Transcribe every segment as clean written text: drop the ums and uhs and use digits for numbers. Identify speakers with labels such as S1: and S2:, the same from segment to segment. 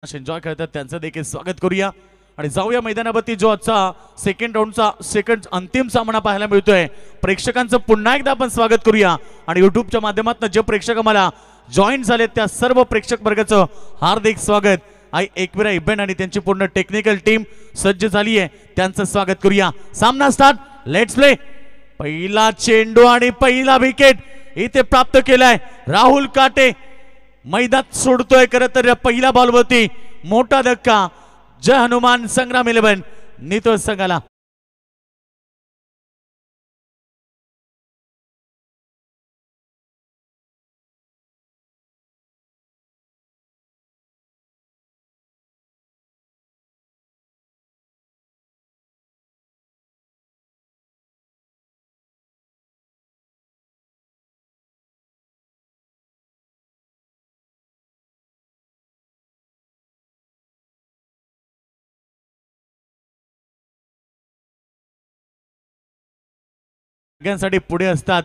S1: Enjoy करतात त्यांचं देखील स्वागत करूया आणि जाऊया मैदानावरती जो आजचा सेकंड राऊंडचा अंतिम सामना पाहायला मिळतोय। प्रेक्षकांचं पुन्हा एकदा आपण स्वागत करूया आणि युट्यूबच्या माध्यमातून जे प्रेक्षक आम्हाला जॉईन झाले त्या सर्व प्रेक्षक वर्गाचं हार्दिक स्वागत। एकविरा इव्हेंट आणि त्यांची पूर्ण टेक्निकल टीम सज्ज झाली आहे, त्यांचं स्वागत करूया। सामना स्टार्ट, लेट्स प्ले। पहिला चेंडू आणि पहिला विकेट इथे प्राप्त केलाय राहुल काटे। मैदान सोडतोय खरं तर पहिल्या बॉलवरती मोठा धक्का। जय हनुमान संग्राम 11 नितळ संघाला। सगळ्यांसाठी पुढे असतात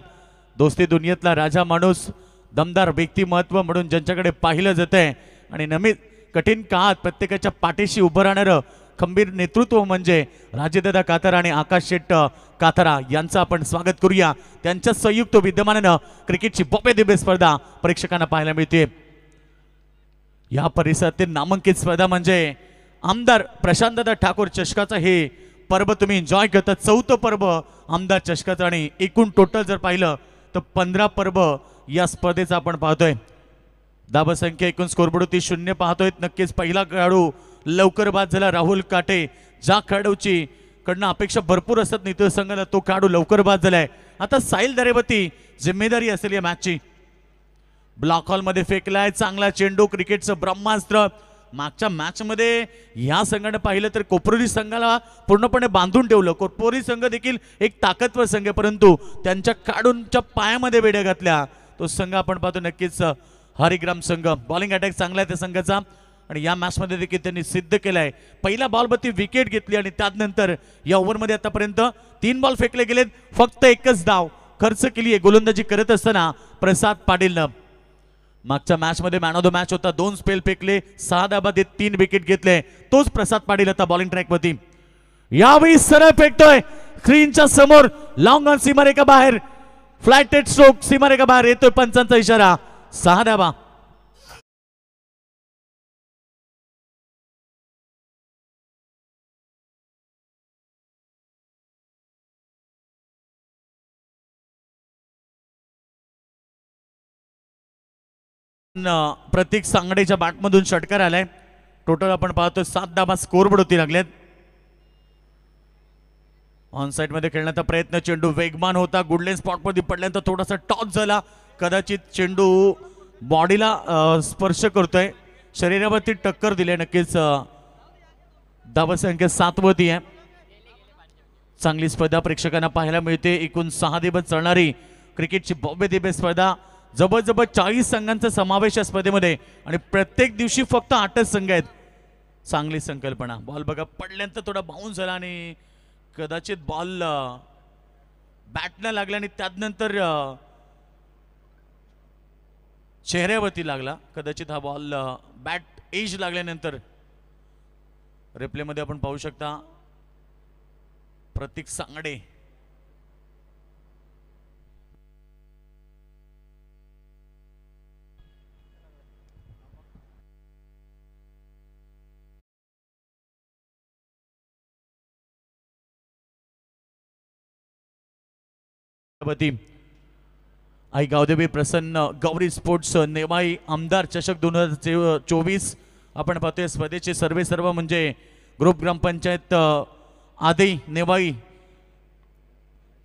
S1: दोस्ती दुनियेतला राजा माणूस, दमदार व्यक्तिमत्व म्हणून ज्यांच्याकडे पाहिलं जातंय आणि नवीन कठीण काळात प्रत्येकाच्या पाठीशी उभं राहणारं खंबीर नेतृत्व म्हणजे राजेदादा काथारा आणि आकाश शेट काथारा यांचं आपण स्वागत करूया। त्यांच्या संयुक्त विद्यमानानं क्रिकेटची भव्य दिव्य स्पर्धा प्रेक्षकांना पाहायला मिळते। या परिसरातील नामांकित स्पर्धा म्हणजे आमदार प्रशांतदादा ठाकूर चषकाचा हे पर्व तुम्ही एन्जॉय करतात। चौथं पर्व आमदार चषकाचं आणि एकूण टोटल जर पाहिलं तर 15 पर्व या स्पर्धेचा आपण पाहतोय। धावसंख्या एकूण स्कोरबोर्डवरती 0 पाहतोय। नक्कीच पहिला खेळाडू लवकर बाद झाला राहुल काटे। ज्या खेळाडूची कडनं अपेक्षा भरपूर असतात नितळ संघाला तो खेळाडू लवकर बाद झालाय। आता साहिल दरेवती जिम्मेदारी असेल या मॅचची। ब्लॉक हॉल मध्ये फेकलाय चांगला चेंडू, क्रिकेटचं ब्रह्मास्त्र। मागच्या मॅच मध्ये या संघाने पाहिलं तर कोपरोली संघाला पूर्णपणे बांधून ठेवलं। कोपरोली संघ देखील एक ताकदवर संघ आहे, परंतु त्यांच्या काढूनच्या पायामध्ये वेड्या घातल्या तो संघ आपण पाहतो। नक्कीच हरिग्राम संघ बॉलिंग अटॅक चांगला आहे त्या संघाचा आणि या मॅच मध्ये देखील त्यांनी सिद्ध केलंय। पहिल्या बॉलवरती विकेट घेतली आणि त्यानंतर या ओव्हरमध्ये आतापर्यंत 3 बॉल फेकले गेलेत, फक्त एकच धाव खर्च केली आहे गोलंदाजी करत असताना प्रसाद पाटीलनं। मागच्या मॅच मध्ये मॅन ऑफ द मॅच होता, 2 स्पेल फेकले, 6 धाबात 3 विकेट घेतले, तोच प्रसाद पाटील आता बॉलिंग ट्रॅक वरती। यावेळी सरळ फेकतोय स्क्रीनच्या समोर, लॉंग ऑन सीमारेखा बाहेर, फ्लॅटेड स्ट्रोक सीमारेखा बाहेर येतोय, पंचांचा इशारा, 6 धाबा। प्रतीक सांगडेच्या बॅटमधून षटकार आलाय। टोटल आपण पाहतो 7 धाबा स्कोरबोर्ड होती लागलेत। ऑन साइड मध्ये खेळण्याचा प्रयत्न, चेंडू वेगवान होता, गुडलेन स्पॉट मध्ये पडल्यानंतर थोडासा टॉस झाला, कदाचित चेंडू बॉडीला स्पर्श करतोय, शरीरावरती टक्कर दिली। नक्कीच धावा संख्या 7 वरती आहे। चांगली स्पर्धा प्रेक्षकांना पाहायला मिळते। एकूण 6 दिवस चालणारी क्रिकेटची भव्य दिव्य स्पर्धा, जवळजवळ 40 संघांचा समावेश या स्पर्धेमध्ये आणि प्रत्येक दिवशी फक्त 8च संघ आहेत। चांगली संकल्पना। बॉल बघा पडल्यानंतर थोडा बाउन्स झाला आणि कदाचित बॉल बॅटला लागला आणि त्यानंतर चेहऱ्यावरती लागला। कदाचित हा बॉल बॅट एज लागल्यानंतर रिप्ले मध्ये आपण पाहू शकता प्रतीक सांगडे आई गावदेवी प्रसन्न गौरी स्पोर्ट्स नेवाई आमदार चषक 2024 आपण पाहतोय। स्पर्धेचे सर्व म्हणजे ग्रुप ग्रामपंचायत आदी नेवाई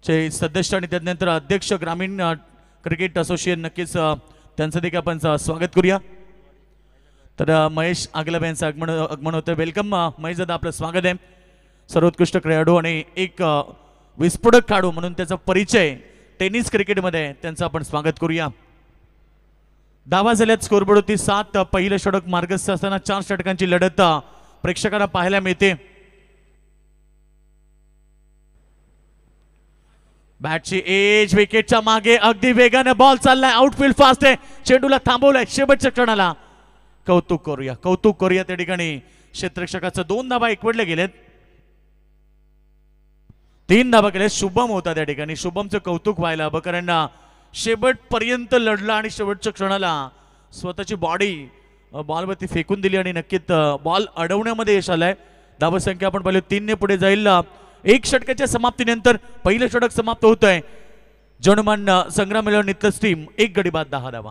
S1: चे सदस्य आणि त्यानंतर अध्यक्ष ग्रामीण क्रिकेट असोसिएशन, नक्कीच त्यांचं देखील आपण स्वागत करूया। तर महेश आगलाब यांचं आगमन होतं। वेलकम महेश दादा, आपलं स्वागत आहे। सर्वोत्कृष्ट खेळाडू आणि एक विस्फोटक खेळाडू म्हणून त्याचा परिचय टेनिस क्रिकेटमध्ये, त्यांचं आपण स्वागत करूया। धावा झाल्यात स्कोरबोर्डवरती 7। पहिलं षटक मार्गस्थ असताना 4 षटकांची लढत प्रेक्षकांना पाहायला मिळते। बॅटची एज विकेटच्या मागे, अगदी वेगाने बॉल चाललाय, आउटफील्ड फास्ट आहे, चेंडूला थांबवलाय शेवटच्या क्षणाला। कौतुक करूया त्या ठिकाणी क्षेत्ररक्षकाचं 2 धाबा एकवटले गेलेत, 3 धाबा केले. शुभम होता त्या ठिकाणी, शुभमचं कौतुक व्हायला हवं कारण शेवटपर्यंत लढला आणि शेवटच्या क्षणाला स्वतःची बॉडी बॉलवरती फेकून दिली आणि नक्कीच बॉल अडवण्यामध्ये यश आलंय. धावसंख्या आपण पाहिलं 3 ने पुढे जाईल. 1 षटकाच्या समाप्तीनंतर पहिलं षटक समाप्त होत आहे. जनुमान संग्राम नितस टीम 1 गडी बाद 10 धावा.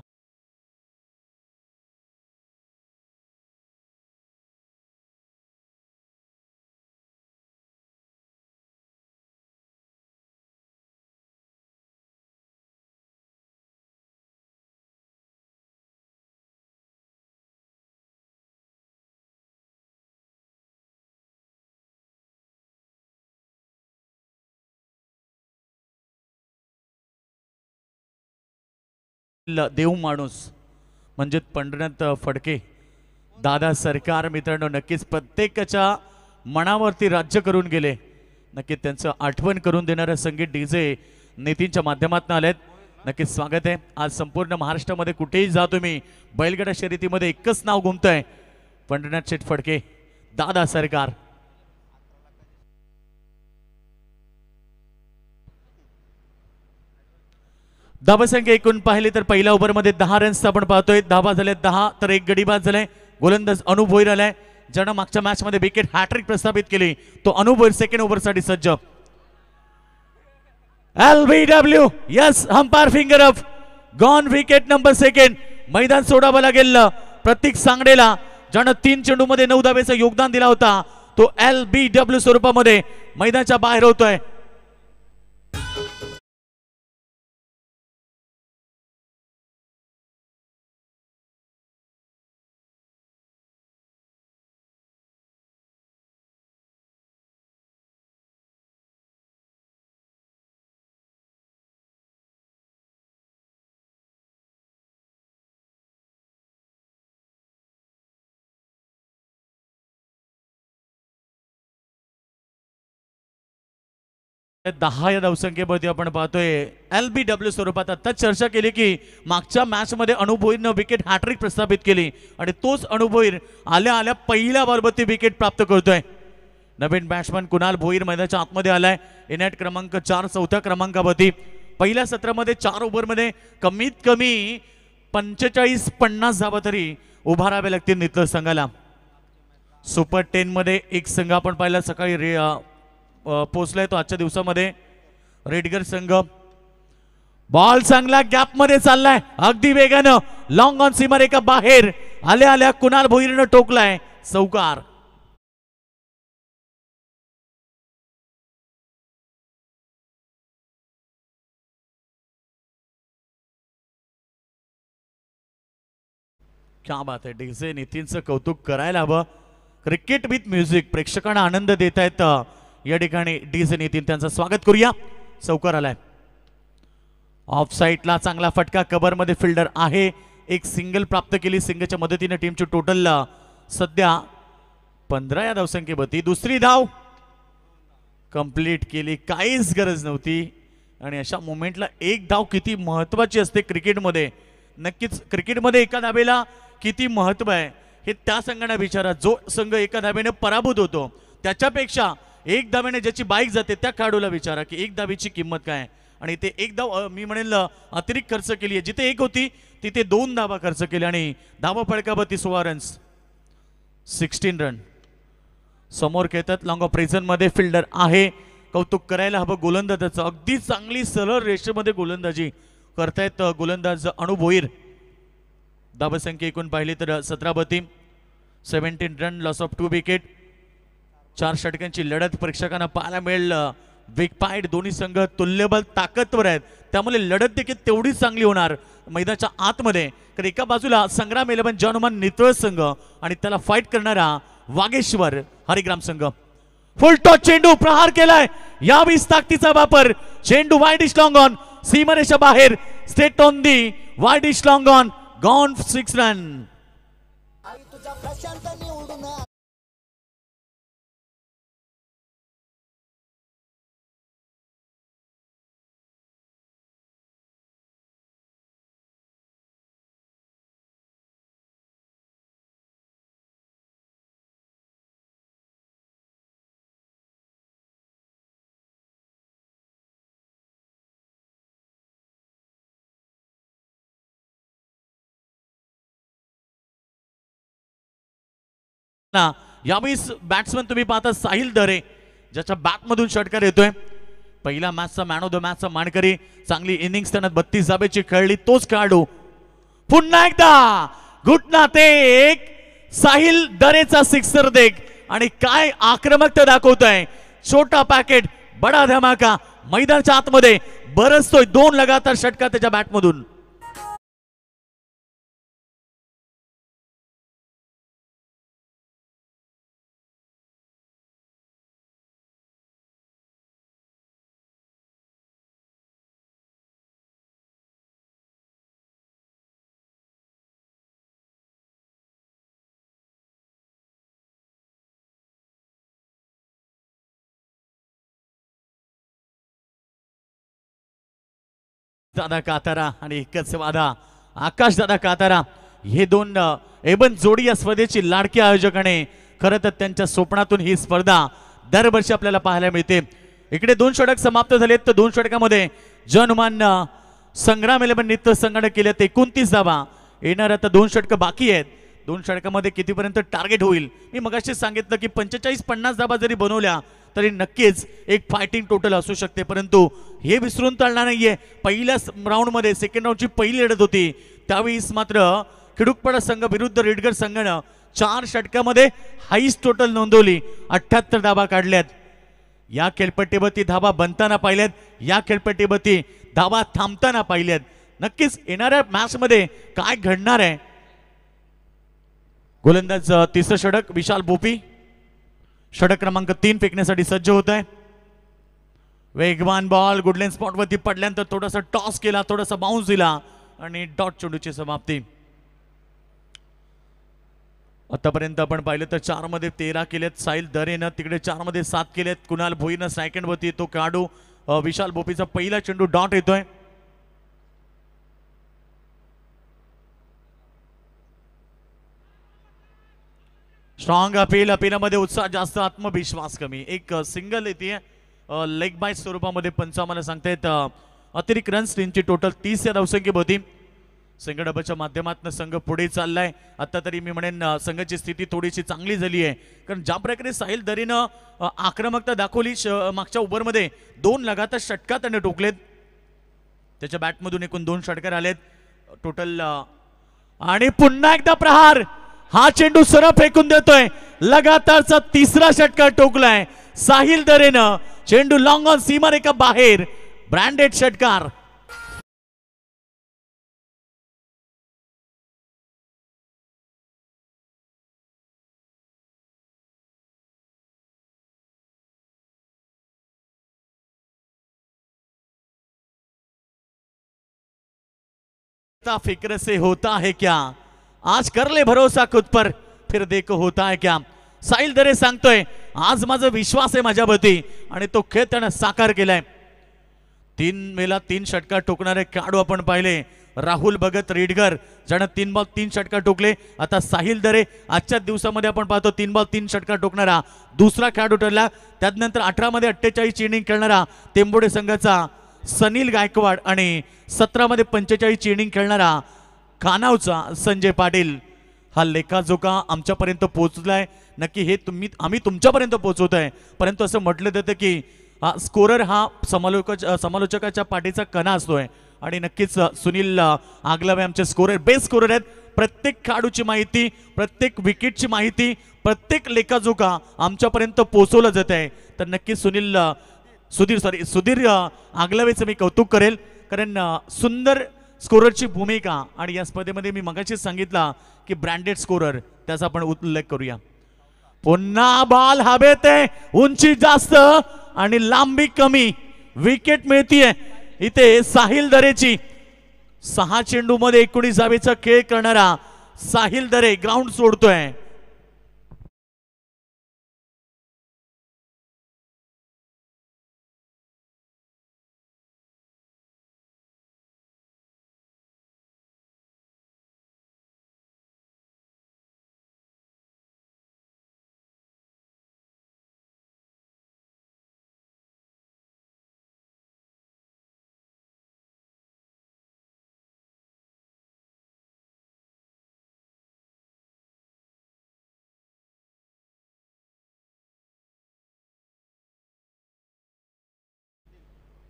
S1: देव माणूस म्हणजे पंढरनाथ फडके दादा सरकार मित्रांनो नक्कीच प्रत्येकाच्या मनावरती राज्य करून गेले. नक्कीच त्यांचं आठवण करून देणारं संगीत डीजे नितीनच्या माध्यमातून आलेत. नक्कीच स्वागत आहे. आज संपूर्ण महाराष्ट्रामध्ये कुठेही जा तुम्ही बैलगाडा शर्यतीमध्ये एकच नाव घुमतंय, पंढरनाथ शेठ फडके दादा सरकार. धावसंख्या एकूण पाहिली तर पहिल्या ओव्हरमध्ये 10 रन्स आपण पाहतोय. धावा झाले 10 तर 1 गडी बाद झालाय. गोलंदाज अनु भोईर आलाय, ज्यानं मागच्या मॅच मध्ये विकेट हॅट्रिक प्रस्थापित केली. तो अनु भोईर सेकंड ओव्हरसाठी सज्ज. LBW yes umpire finger up gone wicket number second. मैदान सोडावं लागेल प्रतीक सांगडेला, ज्यानं 3 चेंडूमध्ये 9 धावेचं योगदान दिला होता. तो LBW स्वरूपामध्ये मैदानाच्या बाहेर होतोय. दहा या धावसंख्येमध्ये आपण पाहतोय LBW स्वरूपात. आता चर्चा केली की मागच्या मॅच मध्ये अनु भोईरनं विकेट हॅट्रिक प्रस्थापित केली आणि तोच अनु भोईर आल्या आल्या पहिल्या बॉलवरती विकेट प्राप्त करतोय. नवीन बॅट्समन कुणाल भोईर मैदानाच्या आतमध्ये आलाय. इनॅट क्रमांक 4 चौथ्या क्रमांकावरती. पहिल्या सत्रामध्ये 4 ओव्हरमध्ये कमीत कमी 45-50 धावा तरी उभारावे लागतील नितळ संघाला. सुपर 10 मध्ये एक संघ आपण पाहिला सकाळी पोहोचलाय तो आजच्या दिवसामध्ये रेडगर संघ. बॉल चांगला गॅप मध्ये चाललाय अगदी वेगानं. लॉंग ऑन सीमारेखा बाहेर आल्या आल्या कुणाल भोईरनं टोकलाय चौकार. क्या बात आहे. डीजे नितीनचं कौतुक करायला हवं. क्रिकेट विथ म्युझिक प्रेक्षकांना आनंद देत आहेत या ठिकाणी डीजे नितीन, त्यांचं स्वागत करूया. चौकार आलाय. ऑफ साईडला चांगला फटका, कव्हर मध्ये फिल्डर आहे. एक सिंगल प्राप्त केली सिंगलच्या मदतीने. टीमची टोटल सध्या 15 या धावसंख्येवरती. दुसरी धाव कंप्लीट केली, काहीच गरज नव्हती. आणि अशा मोमेंटला एक धाव किती महत्वाची असते क्रिकेटमध्ये. नक्कीच क्रिकेटमध्ये एका धावेला किती महत्व आहे हे त्या संघाने विचारा. जो संघ एका धावेने पराभूत होतो त्याच्यापेक्षा एक धावेने ज्याची बाईक जाते त्या खेळाडूला विचारा की एक धावेची किंमत काय. आणि ते एक धाव मी म्हणेल अतिरिक्त खर्च केली आहे. जिथे एक होती तिथे 2 धावा खर्च केल्या आणि धावा फळकावरती 16 रन्स 16 रन. समोर खेळतात लॉंग ऑफ प्रेझन मध्ये फिल्डर आहे. कौतुक करायला हवं गोलंदाजाचं. अगदी चांगली सरळ रेषेमध्ये गोलंदाजी करतायत गोलंदाज अनु भोईर. धावसंख्या एकूण पाहिली तर 17 17 रन, लॉस ऑफ 2 विकेट. 4 षटकांची लढत प्रेक्षकांना पाहायला मिळेल. बिग फाईट, दोन्ही संघ तुल्यबल ताकदवर आहेत, त्यामुळे लढत देखील तेवढीच चांगली होणार मैदानाच्या आतमध्ये. तर एका बाजूला संग्राम 11 जनुमान नितळ संघ आणि त्याला फाईट करणारा वागेश्वर हरिग्राम संघ. फुल टॉस चेंडू प्रहार केलाय. यावीस ताकदीचा वापर. चेंडू वाईड इश लॉंग ऑन, सीमारेषा बाहेर. स्टेट ऑन दी वाईड इश लॉंग ऑन, गॉन 6 रन. ना यावेळी बॅट्समन तुम्ही पाहता साहिल दरे, ज्याच्या बॅटमधून षटकार येतोय. पहिला मॅचचा मॅन ऑफ द मॅचचा मानकरी, चांगली इनिंग्स त्यांना 32 धाब्याची खेळली तोच खेळाडू. पुन्हा एकदा घुटनात एक साहिल दरेचा सिक्सर देख आणि काय आक्रमकता दाखवतोय. छोटा पॅकेट बडा धमाका, मैदानाच्या आतमध्ये बरसतोय 2 लगातार षटकार त्याच्या बॅटमधून. दादा कातारा आणि एकच वादा आकाश दादा कातारा, हे दोन एबन जोडी या स्पर्धेची लाडकी आयोजकाने खरं तर त्यांच्या स्वप्नातून ही स्पर्धा दरवर्षी आपल्याला पाहायला मिळते. इकडे 2 षटक समाप्त झालेत तर 2 षटकामध्ये जनमान संग्राम 11 नित्य संघटन केल्यात 29 धावा. येणार आता 2 षटक बाकी आहेत. 2 षटकामध्ये कितीपर्यंत टार्गेट होईल. मी मगाशी सांगितलं की 45-50 धावा जरी बनवल्या तरी नक्कीच एक फायटिंग टोटल असू शकते, परंतु हे विसरून चालणार नाहीये. पहिल्या राऊंडमध्ये सेकंड राऊंडची पहिली लढत होती त्यावेळेस मात्र खिडूकपाडा संघ विरुद्ध रेडगर संघानं 4 षटकामध्ये हाईस्ट टोटल नोंदवली, 78 धावा काढल्यात. या खेळपट्टीवरती धावा बनताना पाहिल्यात, या खेळपट्टीवरती धावा थांबताना पाहिल्यात. नक्कीच येणाऱ्या मॅच मध्ये काय घडणार आहे. गोलंदाज तिसरं षटक विशाल बोपी षटक क्रमांक 3 फेकण्यासाठी सज्ज होत आहे. वेगवान बॉल गुडलेन स्पॉट वरती पडल्यानंतर थोडासा टॉस केला, थोडासा बाउन्स दिला आणि डॉट चेंडूची समाप्ती. आतापर्यंत आपण पाहिलं तर 4 मध्ये 13 केलेत साहिल दरेनं, तिकडे 4 मध्ये 7 केलेत कुणाल भोईनं. सेकंड वरती तो खेळाडू विशाल बोपीचा पहिला चेंडू डॉट येतोय. स्ट्रॉंग अपील, अपिलामध्ये उत्साह जास्त, आत्मविश्वास कमी. एक सिंगल येते लेग बाय स्वरूपामध्ये पंच आम्हाला सांगतायत. अतिरिक्त रन्स टीमची टोटल 30 या धावसंख्येत होती. संघडबाच्या माध्यमातून संघ पुढे चाललाय. आता तरी मी म्हणेन संघाची स्थिती थोडीशी चांगली झाली आहे, कारण ज्या प्रकारे साहिल दरीनं आक्रमकता दाखवली मागच्या ओव्हरमध्ये 2 लगातार षटकार त्याने टोकलेत. त्याच्या बॅटमधून एकूण 2 षटकार आलेत टोटल. आणि पुन्हा एकदा प्रहार, हा चेंडू सरळ फेकून देतोय. लगातारचा 3रा षटकार टोकलाय साहिल दरेनं. चेंडू लॉंग ऑन सीमारेखा बाहेर, ब्रँडेड षटकार. फिक्र से होता है क्या, आज कर ले भरोसा खुद पर, फिर देखो होता है क्या. साहिल दरे सांगतोय आज माझा विश्वास आहे माझ्यावरती आणि तो खेळ त्यानं साकार केलाय. 3 वेळा 3 षटकार टोकणारे खेळाडू आपण पाहिले. राहुल भगत रेडगर ज्यानं 3 बॉल 3 षटकार टोकले. आता साहिल दरे आजच्या दिवसामध्ये आपण पाहतो 3 बॉल 3 षटकार टोकणारा दुसरा खेळाडू ठरला. त्यानंतर 18 मध्ये 48 इनिंग खेळणारा टेंबोडे संघाचा सनील गायकवाड आणि 17 मध्ये 45 इनिंग खेळणारा कानावचा संजय पाटील. हा लेखाजोखा आमच्यापर्यंत पोहोचलाय. नक्की हे आम्ही तुमच्यापर्यंत पोहोचवतोय, परंतु असं म्हटलं जातं की स्कोरर हा समालोचकाच्या पाठीचा कणा असतोय आणि नक्कीच सुनील आगलावे आमचे स्कोरर बेस्ट स्कोरर आहेत. प्रत्येक खेळाडूची माहिती, प्रत्येक विकेटची माहिती, प्रत्येक लेखाजोखा आमच्यापर्यंत पोहोचवलं जात आहे. तर नक्कीच सुधीर आगलावेचं मी कौतुक करेल, कारण सुंदर स्कोररची भूमिका. आणि या स्पर्धेमध्ये मी मगाशीच सांगितलं की ब्रँडेड स्कोरर, त्याचा आपण उल्लेख करूया. पुन्हा बॉल हवेत आहे, उंची जास्त आणि लांबी कमी, विकेट मिळतीये इथे साहिल दरेची. 6 चेंडूमध्ये 19 धावेचा खेळ करणारा साहिल दरे ग्राउंड सोडतोय.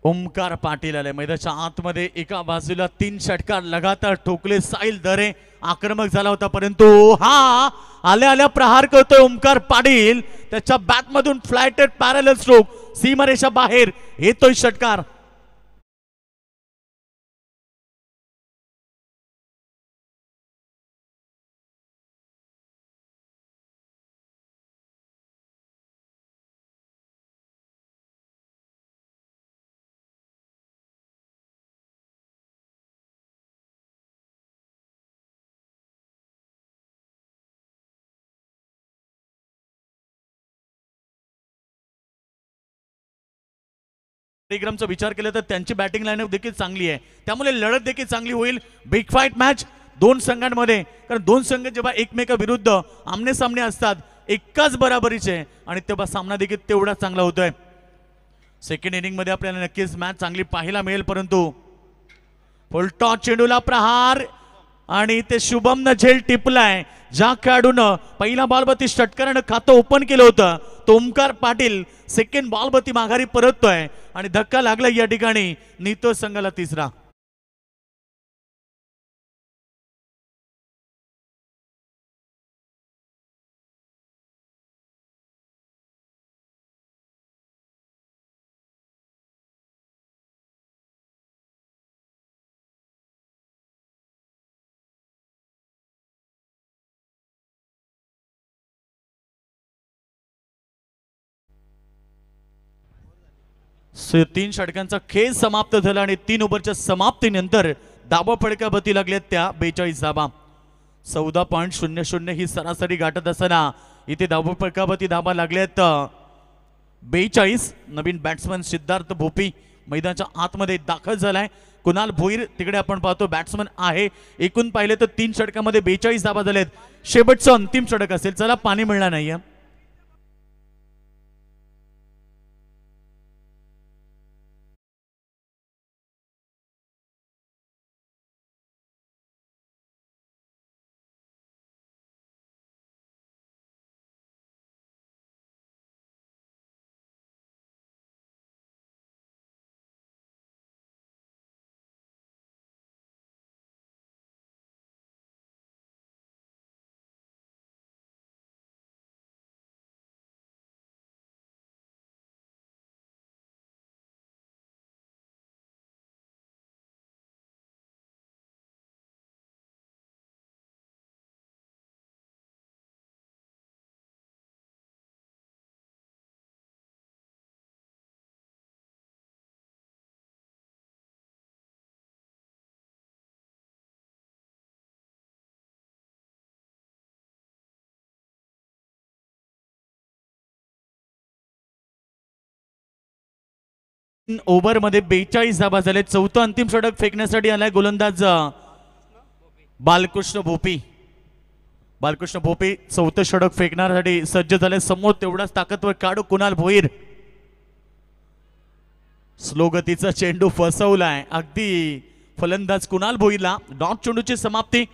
S1: ओमकार पाटील आले मैदानाच्या आतमध्ये. एका बाजूला 3 षटकार लगातार ठोकले. साहिल दरे आक्रमक झाला होता, परंतु हा आल्या आल्या प्रहार करतोय ओमकार पाटील. त्याच्या बॅट मधून फ्लायटेड पॅरलल स्ट्रोक, सीमारेषा बाहेर येतोय षटकार. चा विचार केला तर त्यांची बॅटिंग लाईनअप देखील चांगली आहे, त्यामुळे लढत देखील चांगली होईल. बिग फाईट मॅच दोन संघांमध्ये, कारण दोन संघ जेव्हा एकमेकाविरुद्ध आमने सामने असतात एकाच बराबरीचे, आणि तेव्हा सामना देखील तेवढा चांगला होतोय. सेकंड इनिंग मध्ये आपल्याला नक्कीच मॅच चांगली पाहायला मिळेल, परंतु फुलटॉस चेंडूला प्रहार आणि ते शुभमनं झेल टिपलाय. ज्या खेळाडूनं पहिला बॉलवरती षटकारानं खातं ओपन केलं होतं तो ओमकार पाटील सेकंड बॉलवरती माघारी परततोय आणि धक्का लागला या ठिकाणी. नीतो संघाला तिसरा. तीन षटकांचा खेळ समाप्त झाला आणि 3 ओव्हरच्या समाप्तीनंतर धाबा फडक्यावरती लागल्यात त्या 42 धाबा. 14.00 ही सरासरी गाठत असताना इथे धाबा फडक्यावरती धाबा लागल्यात 42. नवीन बॅट्समन सिद्धार्थ भोपी मैदानाच्या आतमध्ये दाखल झालाय. कुणाल भोईर तिकडे आपण पाहतो बॅट्समन आहे. एकूण पाहिले तर 3 षटकामध्ये 42 धाबा झालेत. शेवटचं अंतिम षटक असेल. चला, पाणी मिळणार नाहीये. ओव्हर मध्ये 42 धाबा झाले. चौथं अंतिम षटक फेकण्यासाठी आलाय गोलंदाज बालकृष्ण भोपी. बालकृष्ण भोपी चौथं षटक फेकण्यासाठी सज्ज झाले. समोर तेवढाच ताकदवर काढू कुणाल भोईर. स्लो गतीचा चेंडू फसवलाय अगदी फलंदाज कुणाल भोईरला. डॉट चेंडूची समाप्ती.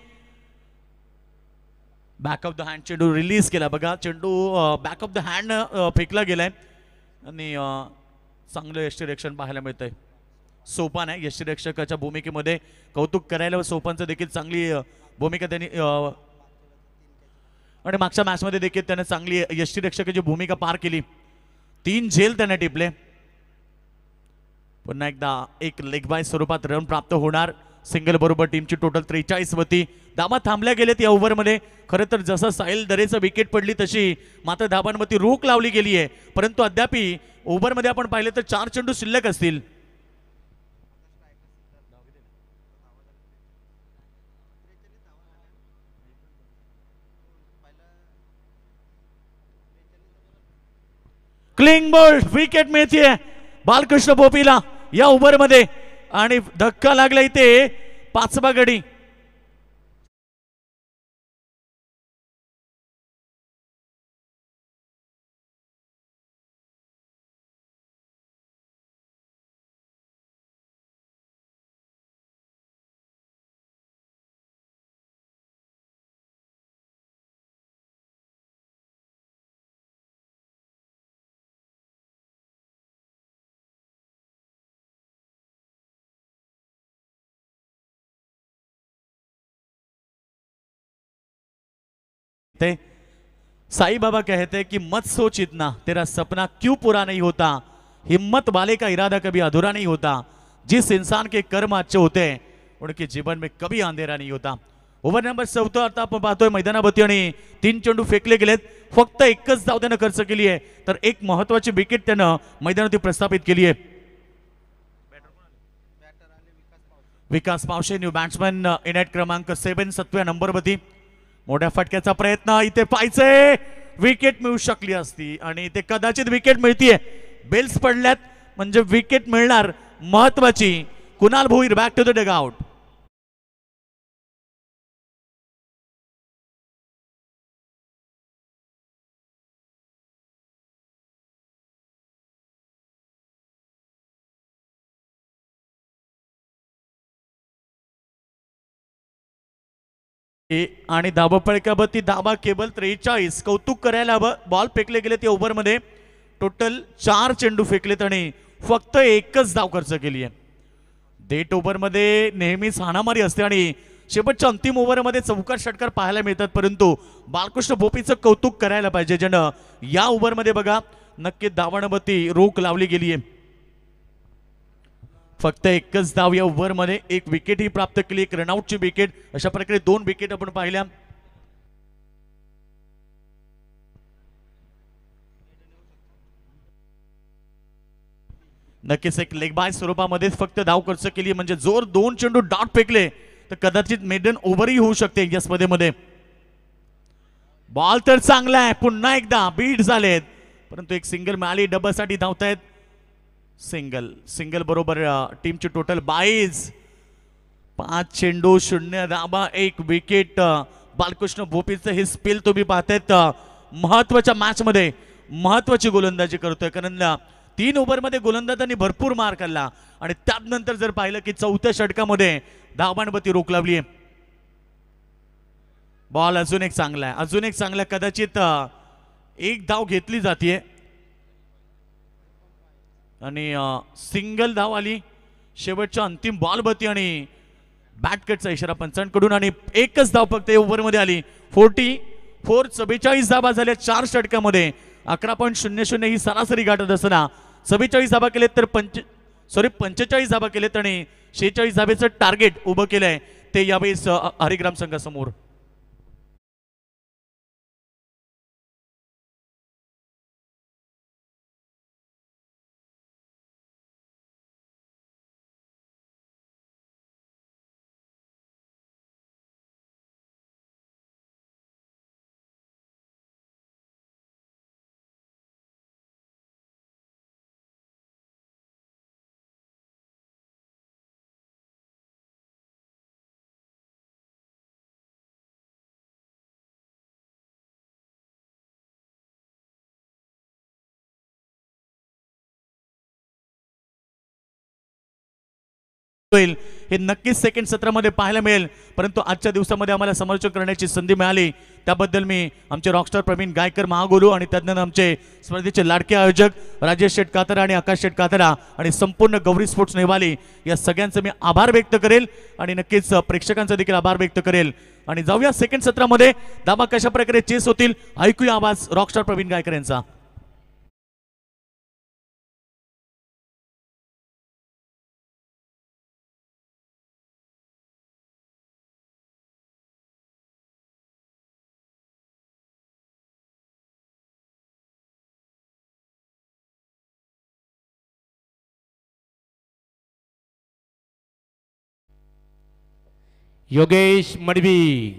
S1: बॅक ऑफ द हँड चेंडू रिलीज केला. बघा, चेंडू बॅक ऑफ द हँड फेकला गेलाय आणि चांगलं यष्टीरक्षण पाहायला मिळतंय. सोपान आहे यष्टीरक्षकाच्या भूमिकेमध्ये. कौतुक करायला सोपानचं देखील चांगली भूमिका त्यांनी आणि मागच्या मॅचमध्ये देखील त्याने चांगली यष्टीरक्षकाची भूमिका पार केली. 3 झेल त्याने टिपले. पुन्हा एकदा एक लेग बाय स्वरूपात रन प्राप्त होणार. सिंगल बरोबर टीमची टोटल 43 वती. धाबा थांबल्या गेलेत या ओव्हरमध्ये. खरं तर जसं साहिल दरेचं विकेट पडली तशी मात्र धाबांवरती रोख लावली गेली आहे, परंतु अद्याप ओव्हरमध्ये आपण पाहिले तर 4 चेंडू शिल्लक असतील. क्लिंग बोल्ट विकेट मिळते बालकृष्ण भोपीला या ओव्हरमध्ये आणि धक्का लागला इथे 5वा गडी. थे साईं बाबा कहते कि मत सोच इतना, तेरा सपना क्यों पूरा नहीं होता, हिम्मत वाले का इरादा कभी अधूरा नहीं होता, जिस इंसान के कर्म अच्छे होते हैं उनके जीवन में कभी अंधेरा नहीं होता। ओव्हर नंबर 14 आता आपण पाहतोय मैदानावरती आणि 3 चेंडू फेकले गेलेत, फक्त एकच धाव त्यानं खर्च केली आहे, तर एक महत्वाची विकेट त्यानं मैदानावरती प्रस्थापित केली आहे। विकास पावशे न्यू बॅट्समन इनेट क्रमांक 7 7व्या नंबरवरती, मोठ्या फटक्याचा प्रयत्न इथे पाहिजे, विकेट मिळू शकली असती आणि ते कदाचित विकेट मिळतीये, बेल्स पडल्यात म्हणजे विकेट मिळणार महत्वाची। Kunal Bhoir back to the dugout. आणि धावपळकावरती धाबा केबल 43, कौतुक करायला हवं। बॉल फेकले गेले ते ओव्हर मध्ये टोटल 4 चेंडू फेकलेत आणि फक्त एकच धाव खर्च केली आहे। डेट ओव्हर मध्ये नेहमीच हाणामारी असते आणि शेवटच्या अंतिम ओव्हर मध्ये चौकार षटकार पाहायला मिळतात, परंतु बालकृष्ण भोपीचं कौतुक करायला पाहिजे, ज्यानं या ओव्हर मध्ये बघा नक्की धावांवरती रोख लावली गेली आहे। फक्त एकच धाव या ओव्हर मध्ये, एक विकेट ही प्राप्त केली, एक रनआउटची विकेट, अशा प्रकारे 2 विकेट आपण पाहिल्या। नक्कीच एक लेग बाय स्वरूपामध्ये फक्त धाव खर्च केली, म्हणजे जोर 2 चेंडू डॉट फेकले तर कदाचित मेडन ओव्हरही होऊ शकते या स्पर्धेमध्ये। बॉल तर चांगला आहे, पुन्हा एकदा बीट झालेत, परंतु एक सिंगल मिळाली, डबलसाठी धावतायत। सिंगल बरोबर टीमची टोटल 22, 5 चेंडू 0 धाबा 1 विकेट। बालकृष्ण भोपीचं हे स्पेल तुम्ही पाहतायत, महत्वाच्या मॅच मध्ये महत्वाची गोलंदाजी करतोय, कारण 3 ओव्हर मध्ये गोलंदाजांनी भरपूर मार खाल्ला आणि त्यानंतर जर पाहिलं की 4थ्या षटकामध्ये धावांवरती रोख लावली आहे। बॉल अजून एक चांगला आहे, अजून एक चांगला, कदाचित एक धाव घेतली जाते आणि सिंगल धाव आली शेवटच्या अंतिम बॉल वरती आणि बॅट कटचा इशारा पंचांकडून आणि एकच धाव फक्त ओव्हर मध्ये आली। 44, 44 धावा झाल्या 4 षटकामध्ये, 11.00 ही सरासरी गाठत असताना 44 धावा केलेत तर 45 धावा केलेत आणि 46 धावेचं टार्गेट उभं केलंय ते यावेळेस हरिग्राम संघासमोर। हे नक्कीच सेकंड सत्रामध्ये पाहायला मिळेल, परंतु आजच्या दिवसामध्ये आम्हाला समालोचन करण्याची संधी मिळाली त्याबद्दल मी आमचे रॉकस्टार प्रवीण गायकर महागुरु आणि तज्ञ आमचे स्पर्धेचे लाडके आयोजक राजेश शेठ कातरा आणि आकाश शेठ कातरा आणि संपूर्ण गौरी स्पोर्ट्स नेवाली या सगळ्यांचे मी आभार व्यक्त करेल आणि नक्कीच प्रेक्षकांचा देखील आभार व्यक्त करेल। आणि जाऊया सेकंड सत्रामध्ये, धावा कशा प्रकारे चेस होतील ऐकूया आवाज रॉकस्टार प्रवीण गायकर यांचा।
S2: योगेश मडवी,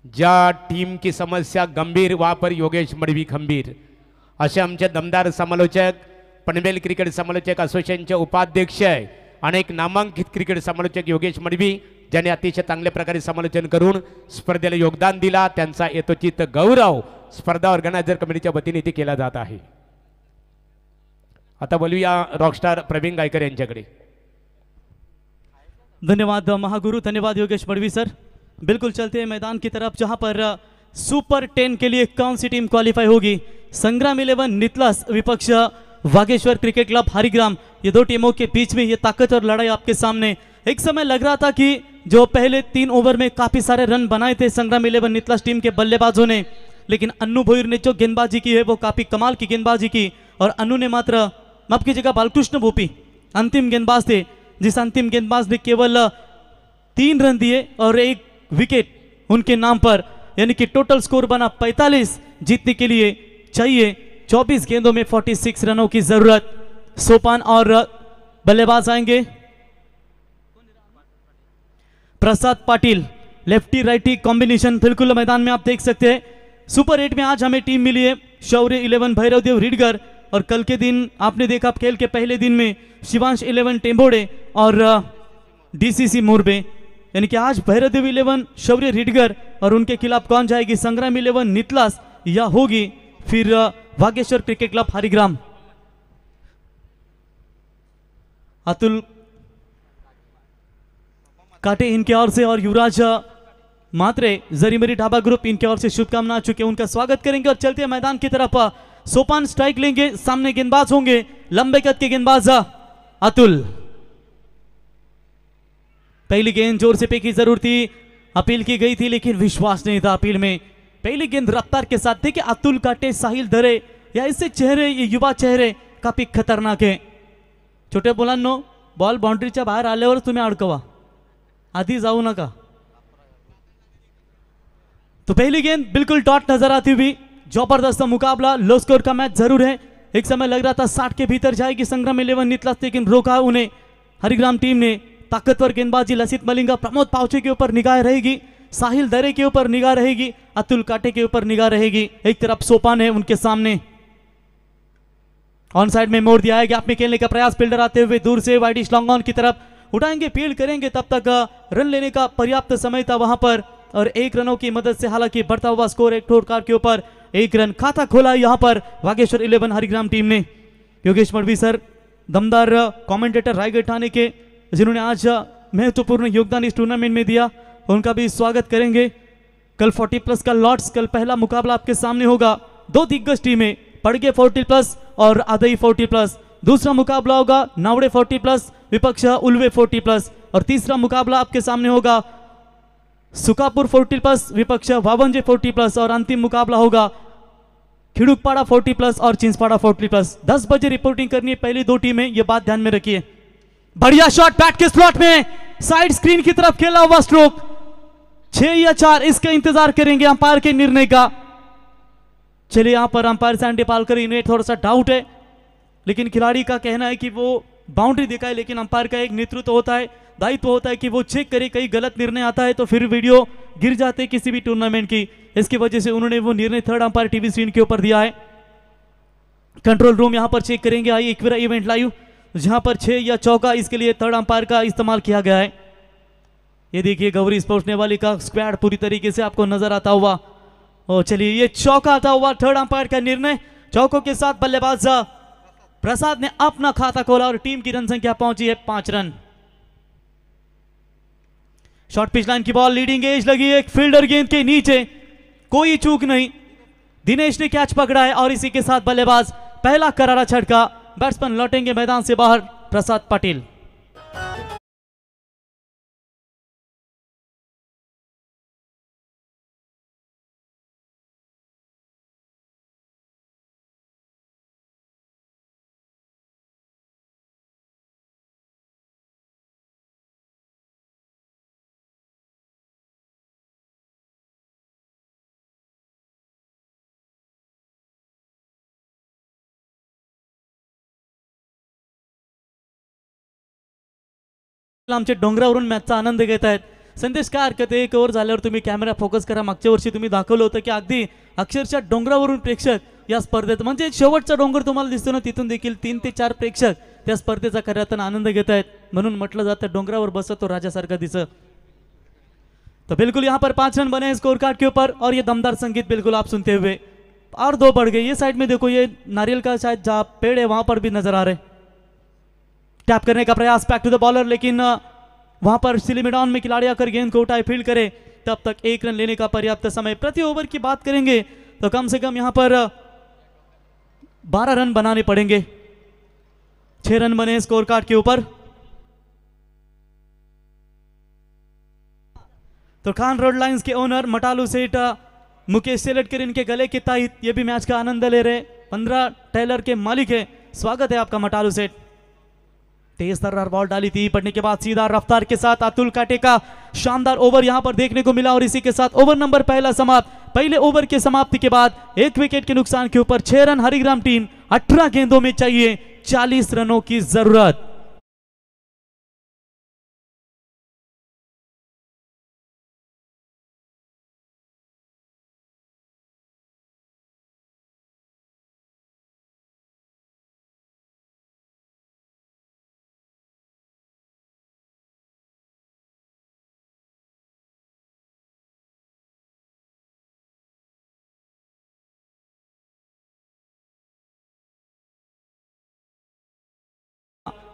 S2: ज्या टीम की समस्या गंभीर वहाँ पर योगेश मडवी खंबीर, असे आमचे दमदार समालोचक, पनवेल क्रिकेट समालोचक असोसिएशनचे उपाध्यक्ष, अनेक नामांकित क्रिकेट समालोचक योगेश मडवी, ज्यांनी अतिशय चांगल्या प्रकारे समालोचन करून स्पर्धेला योगदान दिला, त्यांचा यथोचित गौरव स्पर्धा ऑर्गनायझर कमिटीच्या वतीने इथे केला जात आहे। आता बोलूया रॉकस्टार प्रवीण गायकर यांच्याकडे।
S3: धन्यवाद महागुरु, धन्यवाद योगेश मडवी सर। बिल्कुल चलते हैं मैदान की तरफ, जहां पर सुपर 10 के लिए कौन सी टीम क्वालिफाई होगी। संग्राम 11 नितलास विपक्ष वागेश्वर क्रिकेट क्लब हरिग्राम, ये दो टीमों के बीच में ये ताकतवर लड़ाई आपके सामने। एक समय लग रहा था कि जो पहले 3 ओवर में काफी सारे रन बनाए थे संग्राम 11 नितलास टीम के बल्लेबाजों ने, लेकिन अन्नू भोईर ने जो गेंदबाजी की है वो काफी कमाल की गेंदबाजी की। और अन्नू ने मात्र, माफ कीजिएगा, बालकृष्ण भोपी अंतिम गेंदबाज थे, जिस अंतिम गेंदबाज ने केवल 3 रन दिए और 1 विकेट उनके नाम पर, यानी कि टोटल स्कोर बना 45। जीतने के लिए चाहिए 24 गेंदों में 46 रनों की जरूरत। सोपान और बल्लेबाज आएंगे प्रसाद पाटिल, लेफ्टी राइटी कॉम्बिनेशन बिल्कुल मैदान में आप देख सकते हैं। सुपर 8 में आज हमें टीम मिली है शौर्य 11 भैरवदेव रीडगर, और कल के दिन आपने देखा खेल के पहले दिन में शिवांश 11 टेम्बोड़े और डीसीसी मोरबे, यानी कि आज भैरवदेव 11 शौर्य रीडगर और उनके खिलाफ कौन जाएगी, संग्राम 11 नितलास या होगी फिर वागेश्वर क्रिकेट क्लब हरिग्राम। अतुल काटे इनके ओर से और युवराज मात्रे जरीमरी ढाबा ग्रुप इनके ओर से शुभकामना आ चुके, उनका स्वागत करेंगे और चलते हैं मैदान की तरफ। सोपान स्ट्राइक लेंगे, सामने गेंदबाज होंगे लंबे कद के गेंदबाज अतुल। पहली गेंद जोर से फेंकी जरूर थी, अपील की गई थी लेकिन विश्वास नहीं था अपील में। पहली गेंद रफ्तार के साथ देखिए अतुल काटे, साहिल धरे या इससे चेहरे, ये युवा चेहरे काफी खतरनाक है। छोटे मुलांनो, बॉल बाउंड्रीच्या बाहेर आल्यावर तुम्ही अडकवा, आधी जाऊ नका। तो पहली गेंद बिल्कुल डॉट नजर आती हुई, जबरदस्त मुकाबला, लो स्कोर का मैच जरूर है। एक समय लग रहा था 60 के भीतर जाएगी संग्राम 11 नितलास, लेकिन रोका उन्हें हरिग्राम टीम ने। ताकतवर गेंदबाजी लसित मलिंगा, प्रमोद पावचे के ऊपर निगाह रहेगी, साहिल दरे के ऊपर निगाह रहेगी, अतुल काटे के ऊपर निगाह रहेगी। एक तरफ सोपान है उनके सामने, ऑन साइड में मोड़ दिया है, गैप में खेलने का प्रयास, फील्डर आते हुए दूर से वाइडिश लॉन्ग ऑन की तरफ उठाएंगे, फील्ड करेंगे, तब तक रन लेने का पर्याप्त समय था वहां पर। और 1 रनों की मदद से हालांकि बढ़ता हुआ स्कोर एक ठोर कार के ऊपर 1 रन खाता खोला यहां पर वागेश्वर 11 हरिग्राम टीम ने। योगेश मडवी सर, दमदार कमेंटेटर रायगढ़ ठाणे के, जिन्होंने आज महत्वपूर्ण योगदान इस टूर्नामेंट में दिया, उनका भी स्वागत करेंगे। कल 40+ का लॉर्ड्स, कल पहला मुकाबला आपके सामने होगा। 2 दिग्गज टीमें, पड़गे 40+ और आदई 40+। दूसरा मुकाबला होगा नावड़े 40+, विपक्ष उल्वे 40+। और तीसरा मुकाबला आपके सामने होगा सुकापुर 40+, विपक्ष वावंजे 40+। और अंतिम मुकाबला होगा खिड़ुकपाड़ा 40+ और चिंचपाड़ा 40+। 10 बजे रिपोर्टिंग करनी है पहली 2 टीमें, यह बात ध्यान में रखिए। बढ़िया शॉट बैट के स्लॉट में, साइड स्क्रीन की तरफ खेला हुआ स्ट्रोक, 6 या 4 इसका इंतजार करेंगे अंपायर के निर्णय का। चलिए यहां पर अंपायर सैंडी पालकर, इन्हें थोड़ा सा डाउट है, लेकिन खिलाड़ी का कहना है कि वो बाउंड्री दिखाए, लेकिन अंपायर का एक नेतृत्व होता है, दायित्व होता है कि वो चेक करे, कहीं गलत निर्णय आता है तो फिर वीडियो गिर जाते किसी भी टूर्नामेंट की। इसकी वजह से उन्होंने वो निर्णय थर्ड अंपायर टीवी स्क्रीन के ऊपर दिया है। कंट्रोल रूम यहां पर चेक करेंगे, आई इक्विरा इवेंट लाइव, जहां पर 6 या चौका इसके लिए थर्ड अंपायर का इस्तेमाल किया गया है। ये देखिए गौरी स्पोर्ट्स नेवाली का स्क्वाड पूरी तरीके से आपको नजर आता हुआ। और चलिए ये चौका आता हुआ, थर्ड अंपायर का निर्णय। चौकों के साथ बल्लेबाज प्रसाद ने अपना खाता खोला और टीम की रन संख्या पहुंची है 5 रन। शॉर्ट पिच लाइन की बॉल, लीडिंग एज लगी एक फील्डर गेंद के नीचे, कोई चूक नहीं, दिनेश ने कैच पकड़ा है और इसी के साथ बल्लेबाज पहला करारा छटका, बैट्समैन लौटेंगे मैदान से बाहर प्रसाद पाटिल। आमच्या डोंगरावरून मॅचचा आनंद घेत आहेत। संदेश काय हरकत आहे, एक ओव्हर झाल्यावर तुम्ही कॅमेरा फोकस करा। मागच्या वर्षी तुम्ही दाखवलं होतं की अगदी अक्षरशः डोंगरावरून प्रेक्षक या स्पर्धेत, म्हणजे शेवटचा डोंगर तुम्हाला दिसतो ना, तिथून देखील 3 ते 4 प्रेक्षक त्या स्पर्धेचा खऱ्यातून आनंद घेत आहेत। म्हणून म्हटलं जातं डोंगरावर बसत तो राजासारखा दिसत। तो बिल्कुल यहाँ पर 5 रन बने स्कोर कार्ड के ऊपर और ये दमदार संगीत बिल्कुल आप सुनते हुए और 2 बढ़ गए। ये साइड में देखो, ये नारियल का शायद जहाँ पेड़ है वहां पर भी नजर आ रहे। टैप करने का प्रयास, बैक टू द बॉलर, लेकिन वहां पर सिलीमिडाउन में खिलाड़ी आकर गेंद को उठाए, फील्ड करे, तब तक 1 रन लेने का पर्याप्त समय। प्रति ओवर की बात करेंगे तो कम से कम यहां पर 12 रन बनाने पड़ेंगे। 6 रन बने स्कोर कार्ड के ऊपर। तो खान रोड लाइंस के ओनर मटालू सेठ मुकेश सेलटकर इनके गले के ताहित ये भी मैच का आनंद ले रहे। 15 टेलर के मालिक है। स्वागत है आपका मटालू सेठ। तेज तर्रार बॉल डाली थी, पड़ने के बाद सीधा रफ्तार के साथ अतुल काटे का शानदार ओवर यहां पर देखने को मिला और इसी के साथ ओवर नंबर पहला समाप्त। पहले ओवर के समाप्ति के बाद 1 विकेट के नुकसान के ऊपर 6 रन हरिग्राम टीम। 18 गेंदों में चाहिए 40 रनों की जरूरत।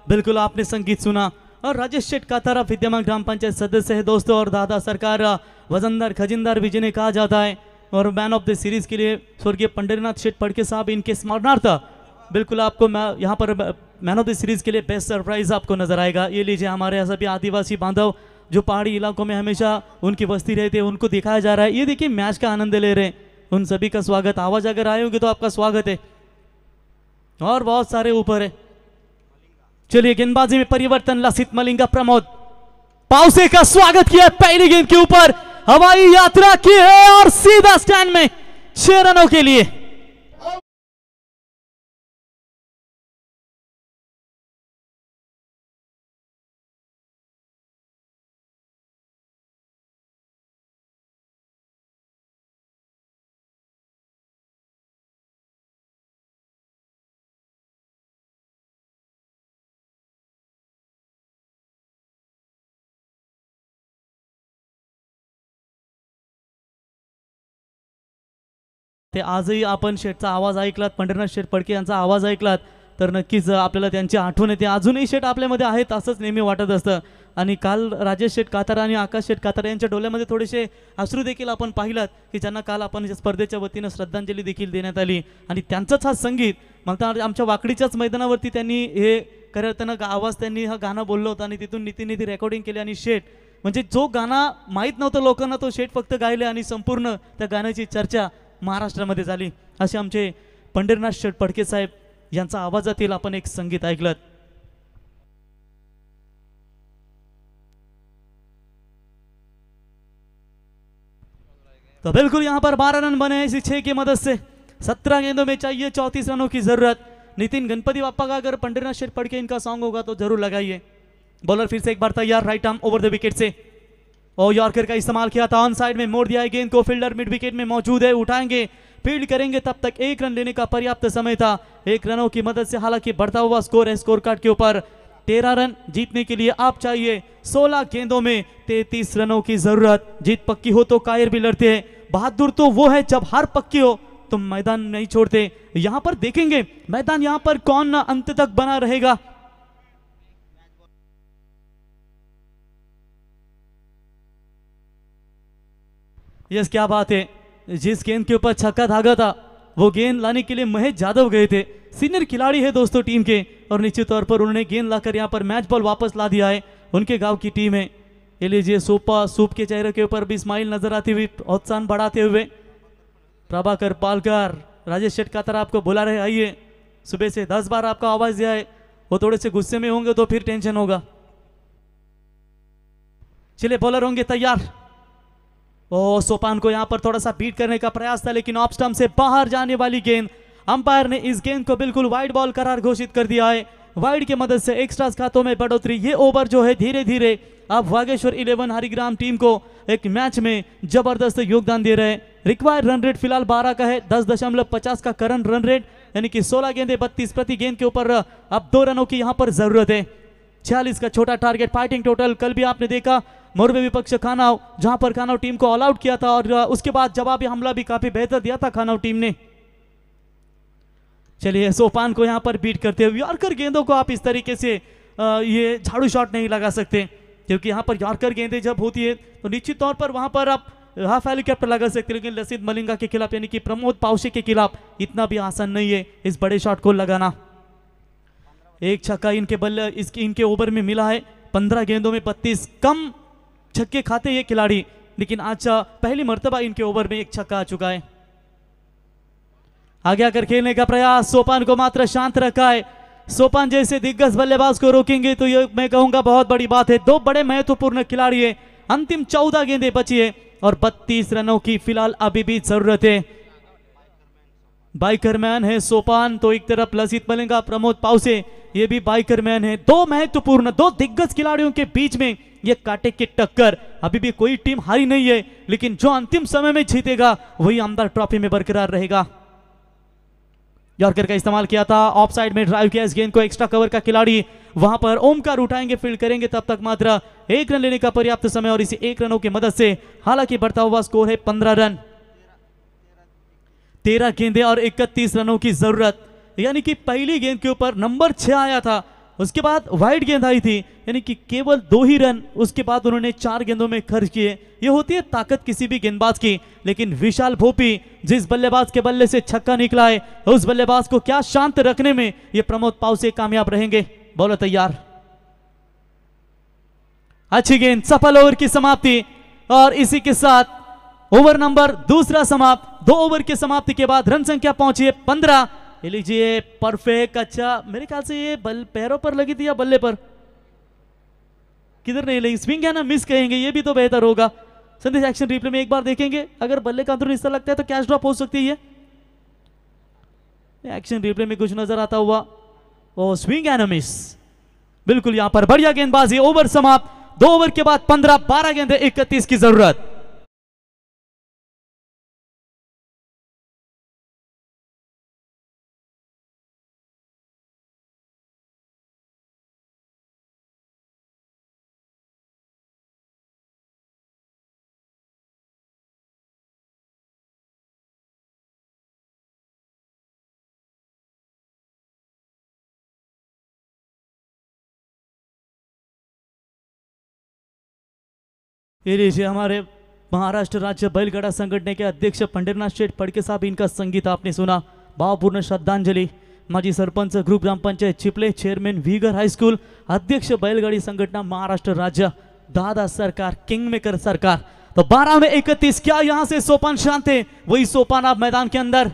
S3: बिल्कुल आपने संगीत सुना और राजेश शेठ का तरफ विद्यमान ग्राम पंचायत सदस्य है दोस्तों और दादा सरकार वजनदार खजिनदार भी जिन्हें कहा जाता है। और मैन ऑफ द सीरीज के लिए स्वर्गीय पंडरीनाथ शेठ पड़के साहब इनके स्मरणार्थ बिल्कुल आपको यहाँ पर मैन ऑफ द सीरीज के लिए बेस्ट सरप्राइज आपको नजर आएगा। ये लीजिए, हमारे सभी आदिवासी बांधव जो पहाड़ी इलाकों में हमेशा उनकी बस्ती रहती है उनको दिखाया जा रहा है। ये देखिए मैच का आनंद ले रहे हैं, उन सभी का स्वागत। आवाज अगर आए होंगे तो आपका स्वागत है और बहुत सारे ऊपर है। चलिए गेंदबाजी में परिवर्तन, लसित मलिंगा प्रमोद पाउसे का स्वागत किया पहली गेंद के ऊपर, हवाई यात्रा की है और सीधा स्टैंड में 6 रनों के लिए। ते आजही आपण शेठचा आवाज ऐकलात, पंढरीनाथ शेठ पडके यांचा आवाज ऐकलात तर नक्कीच आपल्याला त्यांची आठवण येते। अजूनही शेठ आपल्यामध्ये आहेत असंच नेहमी वाटत असतं। आणि काल राजेश शेठ कातारा आणि आकाश शेठ कातारा यांच्या डोळ्यामध्ये थोडेसे अश्रू देखील आपण पाहिलात की ज्यांना काल आपण स्पर्धेच्या वतीनं श्रद्धांजली देखील देण्यात आली आणि त्यांचंच हा संगीत मग आमच्या वाकडीच्याच मैदानावरती त्यांनी हे करताना आवाज त्यांनी हा गाणं बोललं होतं आणि तिथून नितीनने ती रेकॉर्डिंग केली आणि शेठ म्हणजे जो गाणं माहीत नव्हतं लोकांना तो शेठ फक्त गायले आणि संपूर्ण त्या गाण्याची चर्चा महाराष्ट्रामध्ये झाली। असे आमचे पंढरीनाथ शेठ पडके साहेब यांचा आवाजातील आपण एक संगीत ऐकलं। तो बिल्कुल यहाँ पर 12 रन बने इसी 6 की मदद से। 17 गेंदों में चाहिए 34 रनों की जरूरत। नितिन गणपति बाप्पा का अगर पंढरीनाथ शेठ पडके इनका सॉन्ग होगा तो जरूर लगाइए। बॉलर फिर से एक बार तैयार, right arm over the wicket से और यॉर्कर का इस्तेमाल किया था, ऑन साइड में मोड़ दिया है गेंद को। फील्डर मिड विकेट में मौजूद है, उठाएंगे फील्ड करेंगे, तब तक 1 रन लेने का पर्याप्त समय था। 1 रनों की मदद से हालांकि बढ़ता हुआ स्कोर है स्कोर कार्ड के ऊपर। 13 रन जीतने के लिए आप चाहिए 16 गेंदों में 33 रनों की जरूरत। जीत पक्की हो तो कायर भी लड़ते हैं, बहादुर तो वो है जब हार पक्की हो तो मैदान नहीं छोड़ते। यहां पर देखेंगे मैदान यहां पर कौन अंत तक बना रहेगा। यस, क्या बात है, जिस गेंद के ऊपर छक्का धागा था वो गेंद लाने के लिए महेश यादव गए थे। सीनियर खिलाड़ी है दोस्तों टीम के और निश्चित तौर पर उन्होंने गेंद लाकर यहां पर मैच बॉल वापस ला दिया है। उनके गांव की टीम है। ये लीजिए, सूप के चेहरे के ऊपर भी स्माइल नजर आती हुई, उत्साह बढ़ाते हुए प्रभाकर पालकर, राजेश शेठ कातर आपको बुला रहे, आइए। सुबह से 10 बार आपका आवाज दिया है, वो थोड़े से गुस्से में होंगे तो फिर टेंशन होगा। चलिए बॉलर होंगे तैयार। ओ सोपान को यहां पर थोड़ा सा बीट करने का प्रयास था लेकिन ऑफ स्टंप से बाहर जाने वाली गेंद। अंपायर ने इस गेंद को बिल्कुल वाइड बॉल करार घोषित कर दिया है। वाइड की मदद से एक्स्ट्रास खातों में बढ़ोतरी। ये ओवर जो है धीरे धीरे अब वागेश्वर 11 हरिग्राम टीम को एक मैच में जबरदस्त योगदान दे रहे हैं। रिक्वायर्ड रन रेट फिलहाल 12 का है, 10.50 का करंट रन रेट, यानी कि 16 गेंदे 32 प्रति गेंद के ऊपर अब 2 रनों की यहां पर जरूरत है। 46 का छोटा टारगेट फाइटिंग टोटल। कल भी आपने देखा मोरबे विपक्ष खानाव, जहां पर खानाव टीम को ऑल आउट किया था और उसके बाद जवाबी हमला भी काफी बेहतर दिया था खानाव टीम ने। चलिए सोपान को यहां पर बीट करते हुए यॉर्कर गेंदों को आप इस तरीके से ये झाड़ू शॉट नहीं लगा सकते, क्योंकि यहां पर यॉर्कर गेंदें जब होती है तो निश्चित तौर पर वहां पर आप हाफ हेलीकॉप्टर लगा सकते, लेकिन लसित मलिंगा के खिलाफ यानी कि प्रमोद पावशे के खिलाफ इतना भी आसान नहीं है इस बड़े शॉट को लगाना। एक छक्का इनके बल्ले इनके ओवर में मिला है। 15 गेंदों में 32 कम छक्के खाते ये खिलाड़ी, लेकिन आज पहली मर्तबा इनके ओवर में एक छक्का आ चुका है। आगे आकर खेलने का प्रयास, सोपान को मात्र शांत रखा है। सोपान जैसे दिग्गज बल्लेबाज को रोकेंगे तो ये मैं कहूंगा बहुत बड़ी बात है। दो बड़े महत्वपूर्ण खिलाड़ी है, अंतिम 14 गेंदें बची है और 32 रनों की फिलहाल अभी भी जरूरत है। बाइकरमैन है सोपान, तो एक तरफ लसित मलिंगा, प्रमोद पाउसे, ये भी बाइकरमैन है। दो महत्वपूर्ण, दो दिग्गज खिलाड़ियों के बीच में ये कांटे की टक्कर। अभी भी कोई टीम हारी नहीं है, लेकिन जो अंतिम समय में जीतेगा वही आमदार ट्रॉफी में बरकरार रहेगा। यॉर्कर का इस्तेमाल किया था, ऑफ साइड में ड्राइव किया इस गेंद को, एक्स्ट्रा कवर का खिलाड़ी वहां पर ओमकार उठाएंगे, फील्ड करेंगे, तब तक मात्र एक रन लेने का पर्याप्त समय और इसी एक रनों की मदद से हालांकि बढ़ता हुआ स्कोर है 15 रन। 13 गेंदें और 31 रनों की जरूरत, यानी कि पहली गेंद के ऊपर नंबर 6 आया था, उसके बाद वाइड गेंद आई थी, यानी कि केवल 2 ही रन उसके बाद उन्होंने 4 गेंदों में खर्च किए। ये होती है ताकत किसी भी गेंदबाज की, लेकिन विशाल भोपी जिस बल्लेबाज के बल्ले से छक्का निकला है उस बल्लेबाज को क्या शांत रखने में ये प्रमोद पाउसे कामयाब रहेंगे। बॉलर तैयार, अच्छी गेंद, सफल ओवर की समाप्ति और इसी के साथ ओवर नंबर दूसरा समाप्त। 2 ओवर की समाप्ति के बाद रन संख्या पहुंची है 15। ये लीजिए परफेक्ट, अच्छा मेरे ख्याल से ये बल पैरों पर लगी थी या बल्ले पर, किधर नहीं लगी, स्विंग है ना, मिस कहेंगे, ये भी तो बेहतर होगा। संदेश एक्शन रिप्ले में एक बार देखेंगे, अगर बल्ले का अंदरूनी हिस्सा लगता है तो कैच ड्रॉप हो सकती है। एक्शन रिप्ले में कुछ नजर आता हुआ, ओ स्विंग एंड मिस, बिल्कुल यहां पर बढ़िया गेंदबाजी। ओवर समाप्त, 2 ओवर के बाद 15, 12 गेंदें 31 की जरूरत। ये लीजिए हमारे महाराष्ट्र राज्य बैलगाड़ा संगठन के अध्यक्ष पंडितनाथ शेठ फडके साहब, इनका संगीत आपने सुना। भावपूर्ण श्रद्धांजलि। माजी सरपंच ग्रुप ग्राम पंचायत चिपले, चेयरमैन वीगर हाई स्कूल, अध्यक्ष बैलगाड़ी संगठन महाराष्ट्र राज्य, दादा सरकार, किंग मेकर सरकार। तो 12 में 31, क्या यहां से सोपान शांत है? वही सोपान आप मैदान के अंदर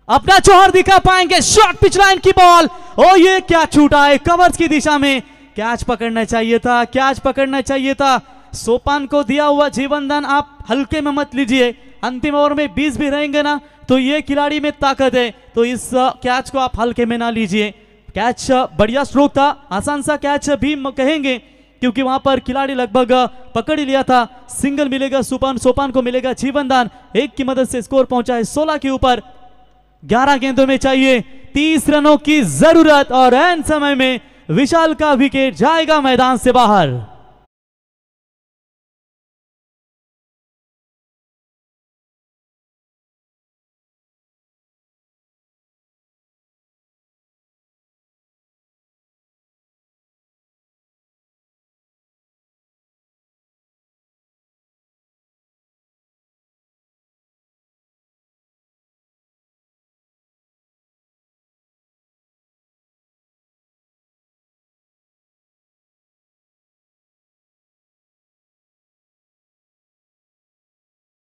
S3: अपना जौहर दिखा पाएंगे। शॉर्ट पिच लाइन की बॉल, ओ ये क्या छूटा है कवर्स की दिशा में, कैच पकड़ना चाहिए था, कैच पकड़ना चाहिए था। सोपान को दिया हुआ जीवन दान आप हल्के में मत लीजिए, अंतिम ओवर में 20 भी रहेंगे ना तो ये खिलाड़ी में ताकत है, तो इस कैच को आप हल्के में ना लीजिए। कैच बढ़िया स्ट्रोक था, आसान सा कैच भी कहेंगे, क्योंकि वहां पर खिलाड़ी लगभग पकड़ ही लिया था। सिंगल मिलेगा सोपान को मिलेगा जीवन दान, एक की मदद से स्कोर पहुंचा है 16 के ऊपर। 11 गेंदों में चाहिए 30 रनों की जरूरत और एंड समय में विशाल का विकेट जाएगा मैदान से बाहर।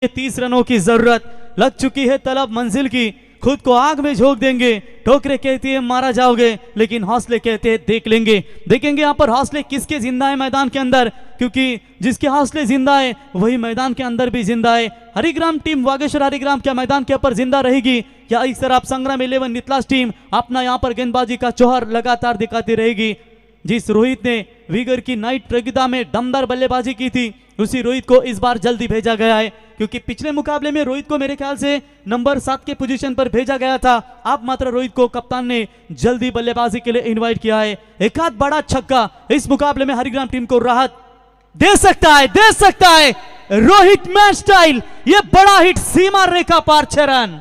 S3: ये 30 रनों की जरूरत लग चुकी है, तलब मंजिल की, खुद को आग में झोंक देंगे। ठोकरे कहती है मारा जाओगे, लेकिन हौसले कहते हैं देख लेंगे। देखेंगे यहाँ पर हौसले किसके जिंदा है मैदान के अंदर, क्योंकि जिसके हौसले जिंदा है वही मैदान के अंदर भी जिंदा है। हरिग्राम टीम, वागेश्वर हरिग्राम क्या मैदान के ऊपर जिंदा रहेगी, या इस तरह संग्राम 11 नितलास टीम अपना यहाँ पर गेंदबाजी का जौहर लगातार दिखाती रहेगी। जिस रोहित ने विगर की नाइट प्रतियोगिता में दमदार बल्लेबाजी की थी, उसी रोहित को इस बार जल्दी भेजा गया है, क्योंकि पिछले मुकाबले में रोहित को मेरे ख्याल से नंबर 7 के पोजीशन पर भेजा गया था। अब मात्र रोहित को कप्तान ने जल्दी बल्लेबाजी के लिए इनवाइट किया है। एक आध बड़ा छक्का इस मुकाबले में हरिग्राम टीम को राहत दे सकता है, दे सकता है। रोहित मैच स्टाइल, ये बड़ा हिट, सीमा रेखा पार 6 रन।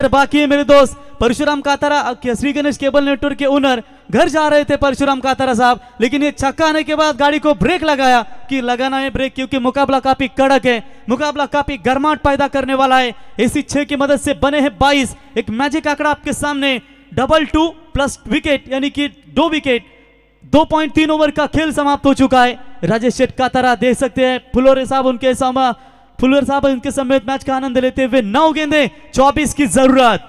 S3: बाकी है मेरे दोस्त। परशुराम कातारा श्री गणेश केबल नेटवर्क के ओनर घर जा रहे थे परशुराम कातारा साहब, लेकिन ये छक्का आने के बाद गाड़ी को ब्रेक लगाया कि लगाना है ब्रेक, क्योंकि मुकाबला काफी कड़क है, मुकाबला काफी गर्माहट पैदा करने वाला है। इसी 6 की मदद से बने हैं 22। एक मैजिक आंकड़ा आपके सामने, 2-2 प्लस विकेट यानी कि 2 विकेट, 2.3 ओवर का खेल समाप्त हो चुका है। राजेश शेठ कातारा देख सकते हैं, फुलोरे साहब उनके समेत मैच का आनंद लेते हुए 9 गेंदे 24 की जरूरत।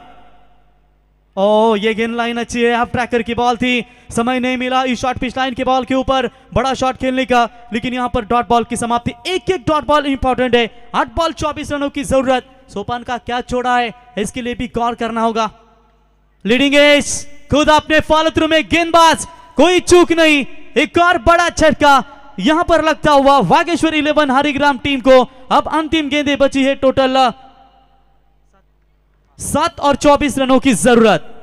S3: ओ ये गेंद लाइन अच्छी है, हाफ ट्रैकर की बॉल थी, समय नहीं मिला इस शॉर्ट पिच लाइन के बॉल के ऊपर बड़ा शॉट खेलने का, लेकिन यहां पर डॉट बॉल की समाप्ति। एक डॉट बॉल इंपॉर्टेंट है, 8 बॉल 24 रनों की जरूरत। सोपान का क्या छोड़ा है इसके लिए भी गौर करना होगा। लीडिंग एज खुद अपने फॉलो थ्रू में गेंदबाज, कोई चूक नहीं, एक और बड़ा झटका यहां पर लगता हुआ वागेश्वर 11 हरिग्राम टीम को। अब अंतिम गेंदें बची है, टोटल 7 और 24 रनों की जरूरत।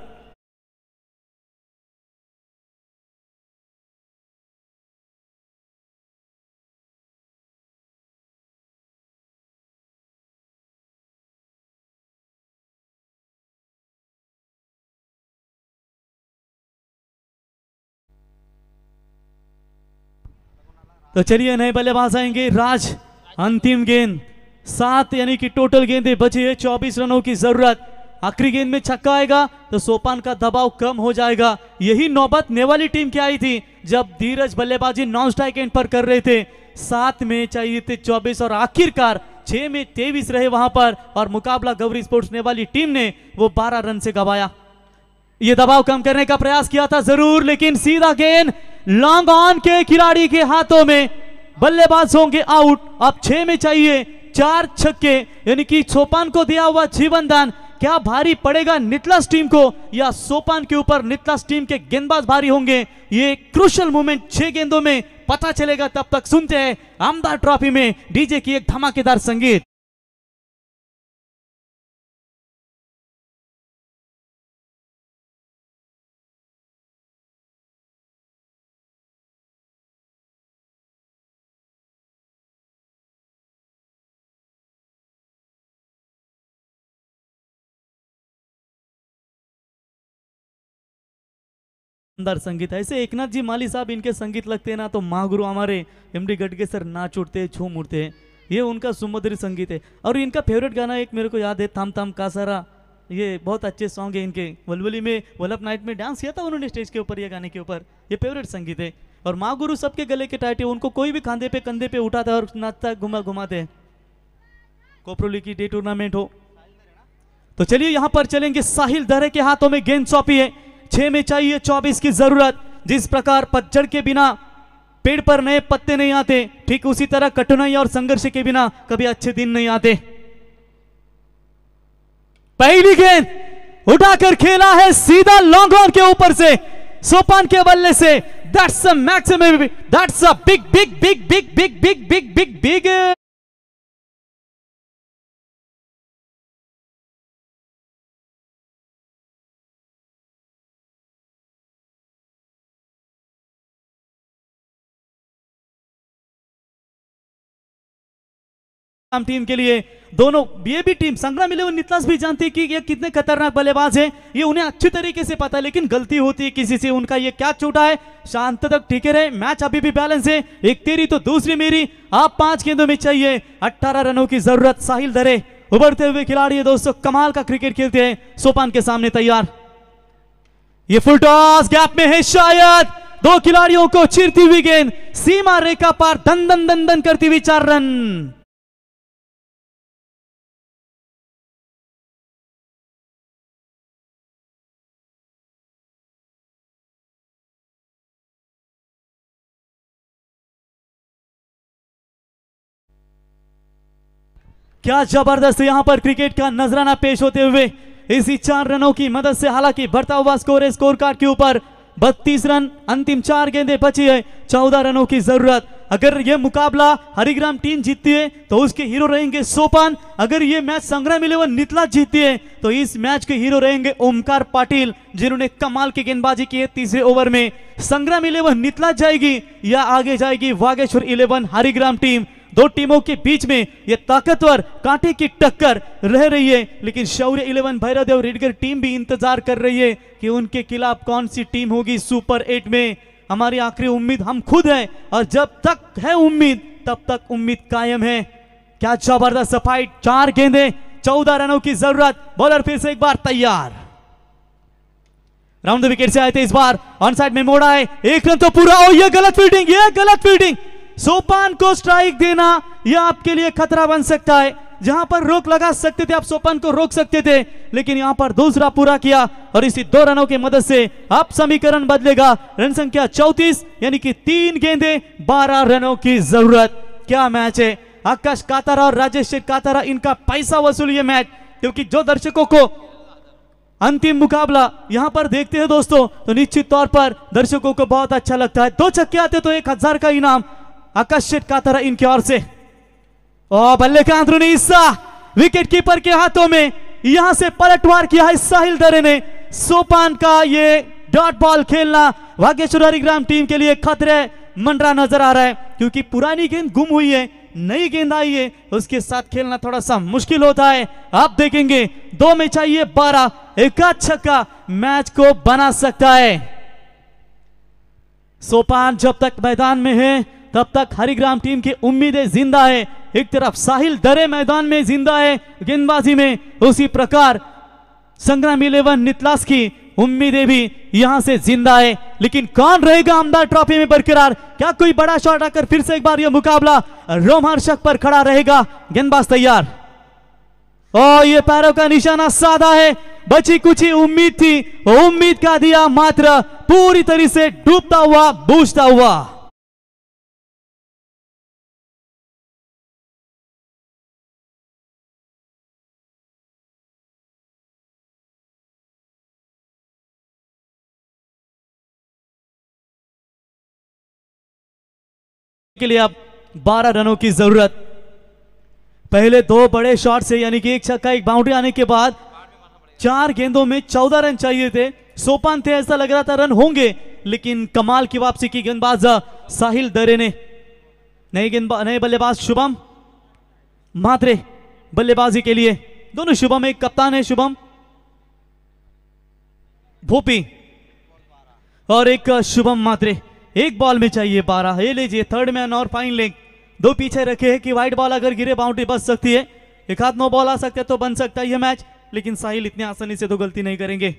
S3: तो चलिए नए बल्लेबाज आएंगे राज। अंतिम गेंद 7 यानी कि टोटल गेंदें बची है, 24 रनों की जरूरत। आखिरी गेंद में छक्का आएगा तो सोपान का दबाव कम हो जाएगा। यही नौबत नेवाली टीम की आई थी जब धीरज बल्लेबाजी नॉन स्ट्राइक एंड पर कर रहे थे। 7 में चाहिए थे 24 और आखिरकार 6 में 23 रहे वहां पर, और मुकाबला गौरी स्पोर्ट्स नेवाली टीम ने वो 12 रन से गवाया। ये दबाव कम करने का प्रयास किया था जरूर, लेकिन सीधा गेंद लॉन्ग ऑन के खिलाड़ी के हाथों में, बल्लेबाज होंगे आउट। अब 6 में चाहिए 4 छक्के, यानी कि सोपान को दिया हुआ जीवन दान क्या भारी पड़ेगा नितलास टीम को, या सोपान के ऊपर नितलास टीम के गेंदबाज भारी होंगे? ये क्रूशल मोमेंट 6 गेंदों में पता चलेगा। तब तक सुनते हैं आमदार ट्रॉफी में डीजे की एक धमाकेदार संगीत। अंदर संगीत ऐसे एकनाथ जी माली साहब इनके संगीत लगते हैं ना तो महागुरु हमारे एमडी गडगे सर नाच उठते झूम उठते हैं। ये उनका सुमधुर संगीत है। और इनका फेवरेट गाना एक मेरे को याद है, थाम थाम कासारा। ये बहुत अच्छे सॉन्ग है इनके। वलवली में वल्लभ नाइट में डांस किया था उन्होंने स्टेज के ऊपर, ये गाने के ऊपर। ये फेवरेट संगीत है। और महागुरु सबके गले के टाइट है, उनको कोई भी कंधे पे उठाता है और नाचता घुमाते हैं। कोपरोली की डे टूर्नामेंट हो तो चलिए यहां पर चलेंगे। साहिल दरे के हाथों में गेंद सौंपी है, 6 में चाहिए 24 की जरूरत। जिस प्रकार पतझड़ के बिना पेड़ पर नए पत्ते नहीं आते, ठीक उसी तरह कठिनाई और संघर्ष के बिना कभी अच्छे दिन नहीं आते। पहली गेंद उठाकर खेला है सीधा लॉन्ग ऑन के ऊपर से सोपान के बल्ले से। That's a maximum, that's a big big big big big big big big big. Team के लिए दोनों ये भी टीम संग्राम 11 नितलास भी जानती है कि ये कितने खतरनाक बल्लेबाज हैं। ये उन्हें अच्छी तरीके से पता है, लेकिन गलती होती है किसी से। उनका ये क्या छूटा है, शांत तक टिके रहे। मैच अभी भी बैलेंस है, एक तेरी तो दूसरी मेरी। आप 5 गेंदों में चाहिए 18 रनों की जरूरत। साहिल दरे उभरते हुए खिलाड़ी है दोस्तों, कमाल का क्रिकेट खेलते हैं। सोपान के सामने तैयार, ये फुल टॉस गैप में है, शायद 2 खिलाड़ियों को चीरती हुई गेंद सीमा रेखा पार, दन दन दन दन करती हुई 4 रन। क्या जबरदस्त यहां पर क्रिकेट का नजराना पेश होते हुए इसी 4 रनों की मदद से, हालांकि बढ़ता हुआ स्कोर है स्कोर कार्ड के ऊपर 32 रन। अंतिम 4 गेंदें बची है, 14 रनों की जरूरत। अगर यह मुकाबला हरिग्राम टीम जीतती है तो उसके हीरो रहेंगे सोपान। अगर यह मैच संग्राम 11 नितलास जीतती है तो इस मैच के हीरो रहेंगे ओमकार पाटिल, जिन्होंने कमाल की गेंदबाजी की है 3रे ओवर में। संग्राम 11 नितलास जाएगी या आगे जाएगी वागेश्वर 11 हरिग्राम टीम, दो टीमों के बीच में ये ताकतवर कांटे की टक्कर रह रही है, लेकिन शौर्य 11 भैरवदेव रेडगर टीम भी इंतजार कर रही है कि उनके खिलाफ कौन सी टीम होगी सुपर 8 में। हमारी आखिरी उम्मीद हम खुद हैं और जब तक है उम्मीद तब तक उम्मीद कायम है। क्या जबरदस्त फाइट, 4 गेंदें 14 रनों की जरूरत। बॉलर फिर से एक बार तैयार, राउंड द विकेट से आए थे, इस बार ऑन साइड में मोड़ा है, 1 रन तो पूरा। ओ ये गलत फील्डिंग, ये गलत फील्डिंग। सोपान को स्ट्राइक देना यह आपके लिए खतरा बन सकता है। जहां पर रोक लगा सकते थे आप, सोपान को रोक सकते थे, लेकिन यहां पर दूसरा पूरा किया और इसी 2 रनों की मदद से अब समीकरण बदलेगा। रन संख्या 34, यानी कि 3 गेंदें 12 रनों की जरूरत। क्या मैच है, आकाश कातारा और राजेश कातारा, इनका पैसा वसूल ये मैच, क्योंकि जो दर्शकों को अंतिम मुकाबला यहां पर देखते हैं दोस्तों, तो निश्चित तौर पर दर्शकों को बहुत अच्छा लगता है। 2 छक्के आते तो 1000 का इनाम आकाश कातारा इनकी ओर से। और बल्ले का अंदरूनी हिस्सा विकेट कीपर के हाथों में, यहां से पलटवार किया है साहिल दरे ने। सोपान का ये डॉट बॉल खेलना वागेश्वर हरिग्राम टीम के लिए खतरे मंडरा नजर आ रहा है, क्योंकि पुरानी गेंद गुम हुई है, नई गेंद आई है, उसके साथ खेलना थोड़ा सा मुश्किल होता है। आप देखेंगे 2 में चाहिए 12, एक छक्का मैच को बना सकता है। सोपान जब तक मैदान में है तब तक हरिग्राम टीम की उम्मीदें जिंदा है। एक तरफ साहिल दरे मैदान में जिंदा है गेंदबाजी में, उसी प्रकार संग्राम 11 नितलास की उम्मीदें भी यहां से जिंदा है। लेकिन कौन रहेगा आमदार ट्रॉफी में बरकरार? क्या कोई बड़ा शॉट आकर फिर से एक बार यह मुकाबला रोमांचक पर खड़ा रहेगा? गेंदबाज तैयार, और ये पैरों का निशाना साधा है। बची कुछ ही उम्मीद थी, उम्मीद का दिया मात्र पूरी तरह से डूबता हुआ, बूझता हुआ। के लिए अब 12 रनों की जरूरत। पहले 2 बड़े शॉट से, यानी कि 1 छक्का 1 बाउंड्री आने के बाद 4 गेंदों में 14 रन चाहिए थे। सोपान थे, ऐसा लग रहा था रन होंगे, लेकिन कमाल की वापसी की गेंदबाज साहिल दरे ने। नए बल्लेबाज शुभम मात्रे बल्लेबाजी के लिए, दोनों शुभम, एक कप्तान है शुभम भोपी और एक शुभम मात्रे। 1 बॉल में चाहिए 12। ये लीजिए थर्ड मैन और फाइन लेग, 2 पीछे रखे हैं कि वाइड बॉल अगर गिरे बाउंड्री बच सकती है। 1 आध 9 बॉल आ सकते हैं तो बन सकता है यह मैच, लेकिन साहिल इतनी आसानी से तो गलती नहीं करेंगे।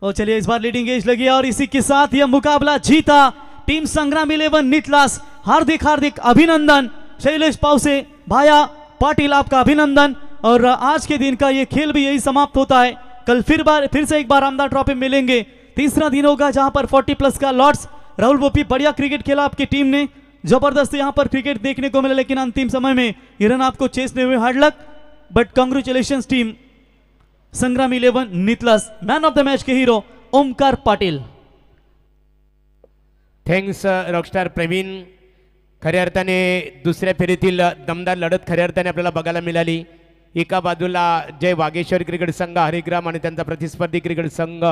S3: और चलिए इस बार लीडिंग एज लगी और इसी के साथ यह मुकाबला जीता टीम संग्राम 11 नितलास। हार्दिक हार्दिक अभिनंदन शैलेश पाउसे, भाया पाटिल, आपका अभिनंदन। और आज के दिन का यह खेल भी यही समाप्त होता है। कल फिर से एक बार आमदार ट्रॉफी मिलेंगे। तीसरा दिन होगा जहां पर 40+ का लॉर्ड्स। राहुल बोपी, बढ़िया क्रिकेट खेला आपकी टीम ने, जबरदस्त यहां पर क्रिकेट देखने को मिला, लेकिन अंतिम समय में ये रन आपको चेसने हुए। Hard luck, but congratulations team Sangram 11 नितलास। मॅन ऑफ द मॅच के hero Omkar Patil.
S2: Thanks rockstar Pravin. खऱ्या अर्थाने दुसऱ्या फेरीतील दमदार लढत खऱ्या अर्थाने आपल्याला बघायला मिळाली. एका बाजूला जय वागेश्वर क्रिकेट संघ हरिग्राम आणि त्यांचा प्रतिस्पर्धी क्रिकेट संघ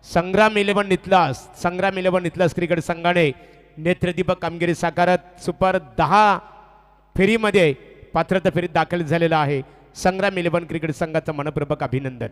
S2: संग्राम 11 नितलास क्रिकेट संघाने नेत्रदीपक कामगिरी साकारत सुपर 10 फेरीमध्ये पात्रता फेरीत दाखल झालेला आहे. संग्राम 11 क्रिकेट संघाचं मनपूर्वक अभिनंदन.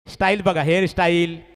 S2: स्टाईल बघा, हेअर स्टाईल